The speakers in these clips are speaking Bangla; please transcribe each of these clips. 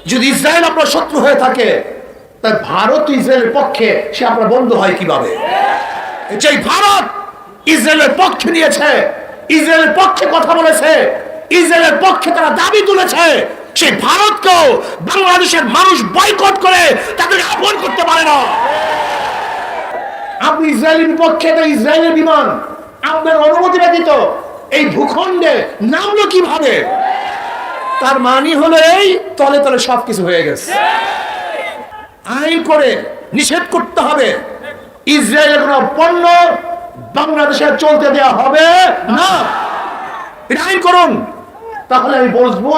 যদি ইসরায়েল আপনার শত্রু হয়ে থাকে, তাই ভারত ইসরায়েলের পক্ষে সে আপনার বন্ধু হয় কিভাবে? যেই ভারত ইসরায়েলের পক্ষে নিয়েছে, ইসরায়েলের পক্ষে কথা বলেছে, ইসরায়েলের পক্ষে তারা দাবি তুলেছে, সেই ভারতকেও বাংলাদেশের মানুষ বয়কট করে তাদেরকে আপন করতে পারে না। আপনি ইসরায়েলের বিপক্ষে, তো ইসরায়েলের বিমান আপনার অনুমতি ব্যতীত এই ভূখণ্ডে নামলো কিভাবে? তার মানে হলো এই তলে তলে সবকিছু হয়ে গেছে। আইন করে নিষেধ করতে হবে, ইসরায়েলের কোন পণ্য বাংলাদেশে চলতে দেওয়া হবে না। এটা আইন করুন, তাহলে আমি বলবো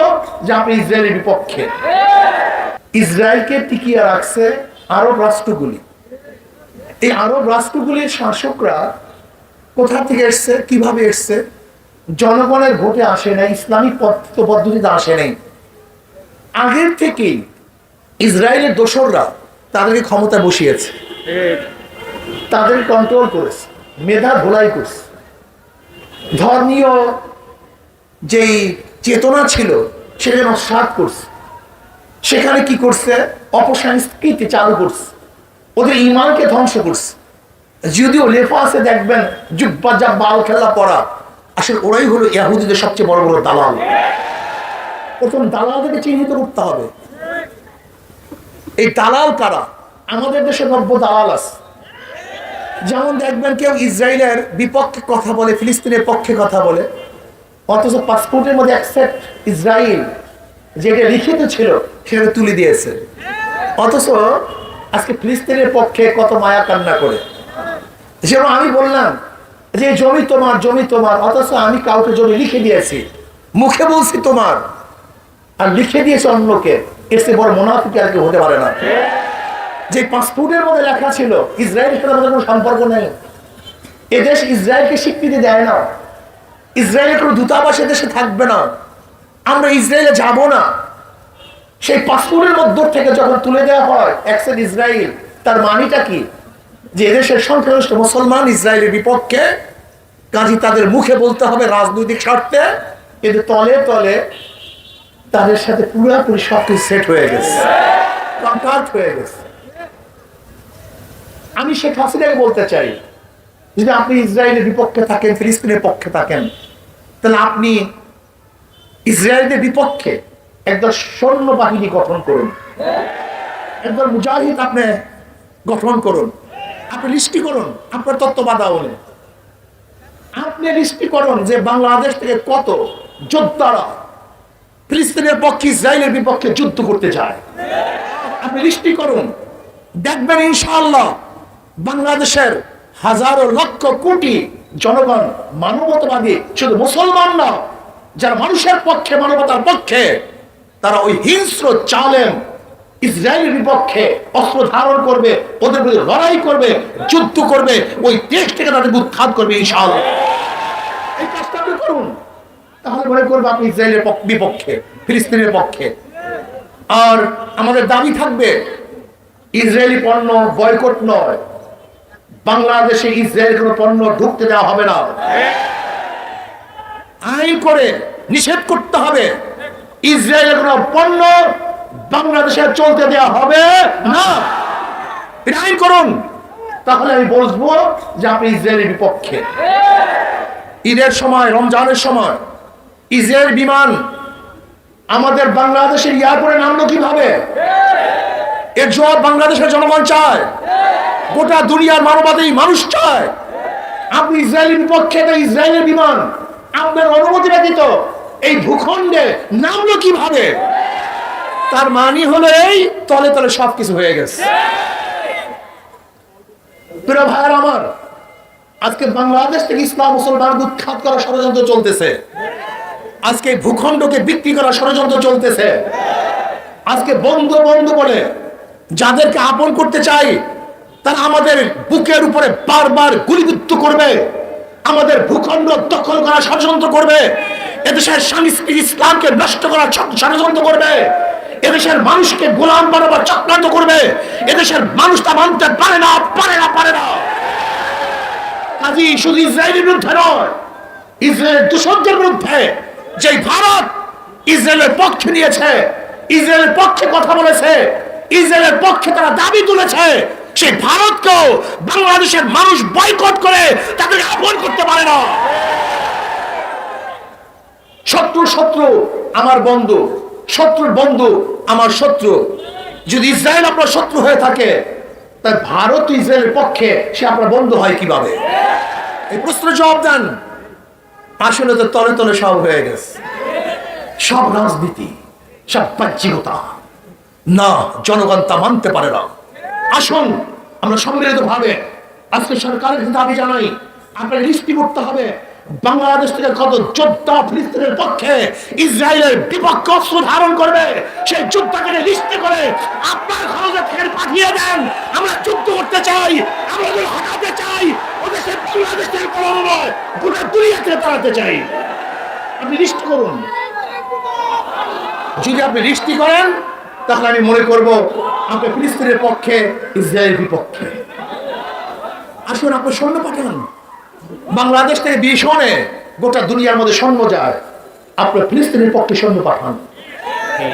যে আপনি ইসরায়েলের বিপক্ষে। ইসরায়েলকে টিকিয়ে রাখছে আরব রাষ্ট্রগুলি। এই আরব রাষ্ট্রগুলির শাসকরা কোথা থেকে এসছে, কিভাবে এসছে? জনগণের ভোটে আসে নাই, ইসলামিক পদ্ধতিতে আসে নাই। আগের থেকেই ইসরায়েলের দোসররা তাদেরকে ক্ষমতায় বসিয়েছে, তাদের কন্ট্রোল করেছে, মেধা ধোলাই করছে। ধর্মীয় যেই চেতনা ছিল সেখানে নস্যাৎ করছে। সেখানে কি করছে? অপসংস্কৃতি চালু করছে, ওদের ইমানকে ধ্বংস করছে। যদিও লেখা আছে দেখবেন জুব্বা জাব্বা আল খেলা পড়া, আসলে ওরাই হলো ইহুদিদের সবচেয়ে বড় বড় দালাল। প্রথম দালালদেরকে চিহ্নিত করতে হবে। এই দালাল কারা? আমাদের দেশে নব্য দালাল আছে। যেমন দেখবেন কেউ ইসরায়েলের বিপক্ষে কথা বলে, ফিলিস্তিনের পক্ষে কথা বলে, অথচ পাসপোর্টের মধ্যে অ্যাকসেপ্ট ইসরায়েল যেটা লিখিত ছিল সেটা তুলে দিয়েছে। অথচ আজকে ফিলিস্তিনের পক্ষে কত মায়া কান্না করে। যেমন আমি বললাম যে জমি তোমার, জমি তোমার, অথচ আমি কাউকে জমি লিখে দিয়েছি, মুখে বলছি তোমার, আর লিখে দিয়েছে অন্যকে। এর চেয়ে বড় মুনাফিক আর কি হতে পারে না। যে পাসপোর্টের মধ্যে লেখা ছিল ইসরায়েলের সাথে আমাদের কোনো সম্পর্ক নেই, এদেশ ইসরায়েলকে স্বীকৃতি দেয় না, ইসরায়েলের কোনো দূতাবাস দেশে থাকবে না, আমরা ইসরায়েলে যাব না। সেই পাসপোর্টের মধ্য থেকে যখন তুলে দেওয়া হয় অ্যাকসেপ্ট ইসরায়েল, তার মানেটা কি? যে এদেশের সংখ্যাগরিষ্ঠ মুসলমান ইসরায়েলের বিপক্ষে, কাজী তাদের মুখে বলতে হবে রাজনৈতিক স্বার্থে, কিন্তু তলে তলে তাদের সাথে পুরোপুরি সবকিছু সেট হয়ে গেছে, কন্ট্রাক্ট হয়ে গেছে। আমি শেখ হাসিনাকে বলতে চাই, যদি আপনি ইসরায়েলের বিপক্ষে থাকেন, ফিলিস্তিনের পক্ষে থাকেন, তাহলে আপনি ইসরায়েলের বিপক্ষে একদল সৈন্য বাহিনী গঠন করুন, একদল মুজাহিদ আপনি গঠন করুন, আপনি লিস্টি করুন আপনার তত্ত্বাবধানে, আপনি লিস্টি করুন যে বাংলাদেশ থেকে কত যোদ্ধারা ফিলিস্তিনের পক্ষে, ইসরায়েলের বিপক্ষে যুদ্ধ করতে চায়। আপনি লিস্টি করুন, দেখবেন ইনশাআল্লাহ বাংলাদেশের হাজারো লক্ষ কোটি জনগণ মানবতাবাদী, শুধু মুসলমান না, যারা মানুষের পক্ষে, মানবতার পক্ষে, তারা ওই হিংস্র জালেম ইসরায়েলের বিপক্ষে অস্ত্র ধারণ করবে, ওদের বিরুদ্ধে লড়াই করবে, যুদ্ধ করবে, ওই দেশ থেকে তাদেরকে উৎখাত করবে ইনশাআল্লাহ। এই কাজটা আপনি করুন, তাহলে মনে করবো আপনি ইসরায়েলের বিপক্ষে, ফিলিস্তিনের পক্ষে। আর আমাদের দাবি থাকবে ইসরায়েলি পণ্য বয়কট নয়, বাংলাদেশে ইসরায়েল কোনো পণ্য ঢুকতে দেওয়া হবে না। আইন করে নিষেধ করতে হবে, ইসরায়েলের কোনো পণ্য বাংলাদেশে চলতে দেওয়া হবে না। এটা আইন করুন, তাহলে আমি বলবো যে আপনি ইসরায়েলের বিপক্ষে। ঈদের সময়, রমজানের সময় ইসরায়েল বিমান আমাদের বাংলাদেশের এয়ারপোর্টে নামলো কিভাবে? এর জবাব বাংলাদেশের জনগণ চায়, গোটা দুনিয়ার মানবতাই মানুষ চায়। আপনি ইসরায়েলের বিপক্ষে, তো ইসরায়েলের বিমান আপনার অনুমতি ব্যতীত এই ভূখণ্ডে নামলো কিভাবে? তার মানে হলো এই তলে তলে সবকিছু হয়ে গেছে। প্রিয় ভাইয়ের আমার, আজকে বাংলাদেশ থেকে ইসলাম মুসলমান উৎখাত করার ষড়যন্ত্র চলতেছে, আজকে ভূখণ্ডকে বিক্রি করার ষড়যন্ত্র চলতেছে। আজকে বন্ধু বন্ধু বলে যাদেরকে আপন করতে চাই, তারা আমাদের বুকের উপরে বারবার গুলিবিদ্ধ করবে, আমাদের ভূখণ্ড দখল করার ষড়যন্ত্র করবে, এদেশের সংস্কৃতি ইসলামকে নষ্ট করার ষড়যন্ত্র করবে, এদেশের মানুষকে গোলাম বানাবার চক্রান্ত করবে। এদেশের মানুষ তা মানতে পারে না, পারে না, পারে না। কাজী শুধু ইসরায়েলের বিরুদ্ধে নয়, ইসরায়েলের দূষণদের বিরুদ্ধে যে ভারত ইসরায়েলের পক্ষে নিয়েছে, ইসরায়েলের পক্ষে কথা বলেছে, ইসরায়েলের পক্ষে তারা দাবি তুলেছে, সেই ভারতকেও বাংলাদেশের মানুষ বয়কট করে তাদেরকে আপন করতে পারে না। শত্রুর শত্রু আমার বন্ধু, শত্রুর বন্ধু আমার শত্রু। যদি ইসরায়েল আপনার শত্রু হয়ে থাকে, তাই ভারত ইসরায়েলের পক্ষে সে আপনার বন্ধু হয় কিভাবে? এই প্রশ্নের জবাব দেন। আসলে তো তলে তলে সব হয়ে গেছে, সব রাজনীতি, সব বাহ্যিকতা। না, জনগণ তা মানতে পারে না। আসুন আমরা সম্মিলিত ভাবে আজকে সরকারের দাবি জানাই, আপনাকে লিস্টি করতে হবে বাংলাদেশ থেকে কত যোদ্ধা ফিলিস্তিনের পক্ষে ইসরায়েলের বিপক্ষে অস্ত্র ধারণ করবে, সেই যোদ্ধাকে লিস্টি করে আপনার খরচে থেকে পাঠিয়ে দেন। আমরা যুদ্ধ করতে চাই, আমরা হটাতে চাই, ওদেরকে বাংলাদেশের নয় গোটা দুনিয়াকে তাড়াতে চাই। আপনি লিস্ট করুন। যদি আপনি লিস্টি করেন, তাহলে আমি মনে করব আপনি ফিলিস্তিনের পক্ষে, ইসরায়েলের বিপক্ষে। আসুন আপনি সৈন্য পাঠান, বাংলাদেশ থেকে ভীষণে গোটা দুনিয়ার মধ্যে সৈন্য যায়, আপনার ফিলিস্তিনের পক্ষে সৈন্য পাঠান।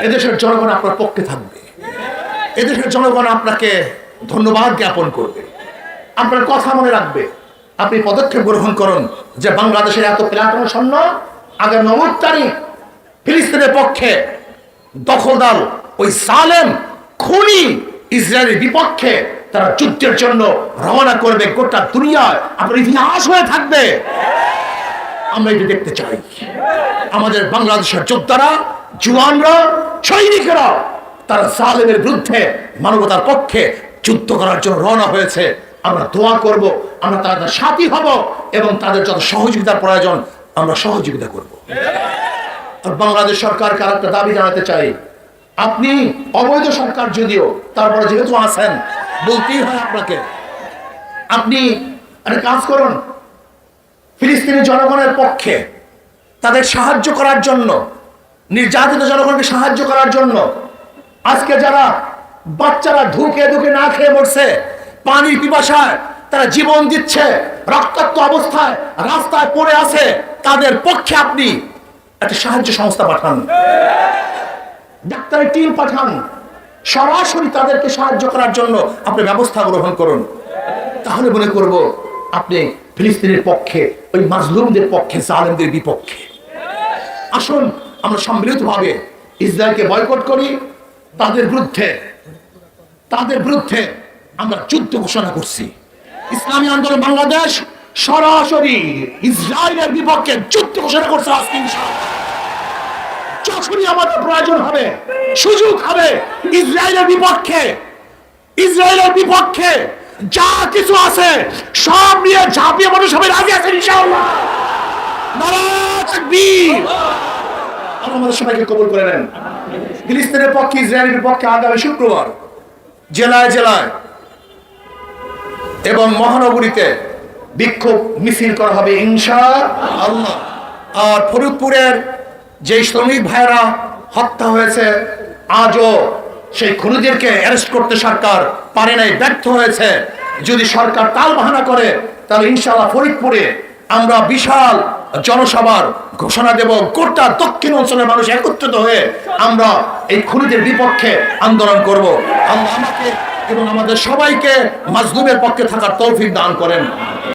এদেশের জনগণ আপনার পক্ষে থাকবে, এদেশের জনগণ আপনাকে ধন্যবাদ জ্ঞাপন করবে, আপনার কথা মনে রাখবে। আপনি পদক্ষেপ গ্রহণ করুন যে বাংলাদেশের এত প্লাটুন সৈন্য আগামী 9 তারিখ ফিলিস্তিনের পক্ষে দখলদার ওই সালেম খুনি ইসরায়েলের বিপক্ষে তারা যুদ্ধের জন্য রওনা করবে। গোটা দুনিয়ায় আপনার ইতিহাস হয়ে থাকবে। আমরা এটা দেখতে চাই। আমাদের বাংলাদেশের যোদ্ধারা, জওয়ানরা, সৈনিকেরা তারা সালেমের বিরুদ্ধে মানবতার পক্ষে যুদ্ধ করার জন্য রওনা হয়েছে। আমরা দোয়া করব, আমরা তাদের সাথী হব এবং তাদের যত সহযোগিতার প্রয়োজন আমরা সহযোগিতা করব। আর বাংলাদেশ সরকারকে আরেকটা দাবি জানাতে চাই, আপনি অবৈধ সরকার যদিও, তারপরে যেহেতু আছেন বলতেই হয় আপনাকে, আপনি একটা কাজ করুন, ফিলিস্তিনি জনগণের পক্ষে তাদের সাহায্য করার জন্য, নির্যাতিত জনগণকে সাহায্য করার জন্য, আজকে যারা বাচ্চারা ধুকে ধুকে না খেয়ে মরছে, পানির পিপাসায় তারা জীবন দিচ্ছে, রক্তাক্ত অবস্থায় রাস্তায় পড়ে আছে, তাদের পক্ষে আপনি একটা সাহায্য সংস্থা পাঠান, ডাক্তারের টিম পাঠান, সরাসরি তাদেরকে সাহায্য করার জন্য আপনি ব্যবস্থা গ্রহণ করুন। তাহলে মনে করব আপনি ফিলিস্তিনের পক্ষে, ওই মাজলুমদের পক্ষে, জালেমদের বিপক্ষে। আসুন আমরা সম্মিলিতভাবে ইসরায়েলকে বয়কট করি, তাদের বিরুদ্ধে আমরা যুদ্ধ ঘোষণা করছি। ইসলামী আন্দোলন বাংলাদেশ সরাসরি ইসরায়েলের বিপক্ষে যুদ্ধ ঘোষণা করছে। আজকে যখনই আমাদের প্রয়োজন হবে, সুযোগ হবে, ইসরায়েলের বিপক্ষে যা কিছু আছে সব নিয়ে ঝাঁপিয়ে মানুষ সবাই রাজি আছেন ইনশাআল্লাহ। নারায়ে তাকবীর। আল্লাহ আমাদের সবাইকে কবুল করে নেন। ফিলিস্তিনের পক্ষে, ইসরায়েলের বিপক্ষে আগামী শুক্রবার জেলায় জেলায় এবং মহানগরীতে বিক্ষোভ মিছিল করা হবে ইনশাআল্লাহ। আর ফরিদপুরের যে শ্রমিক ভাইরা হত্যা হয়েছে, আজও সেই খুনিদেরকে অ্যারেস্ট করতে সরকার পারে নাই, ব্যর্থ হয়েছে। যদি সরকার তাল বাহানা করে, তাহলে ইনশাআল্লাহ ফরিদপুরে আমরা বিশাল জনসভার ঘোষণা দেব। গোটা দক্ষিণ অঞ্চলের মানুষ একত্রিত হয়ে আমরা এই খুনিদের বিপক্ষে আন্দোলন করব। আল্লাহ আমাকে এবং আমাদের সবাইকে মাজলুমের পক্ষে থাকার তৌফিক দান করেন।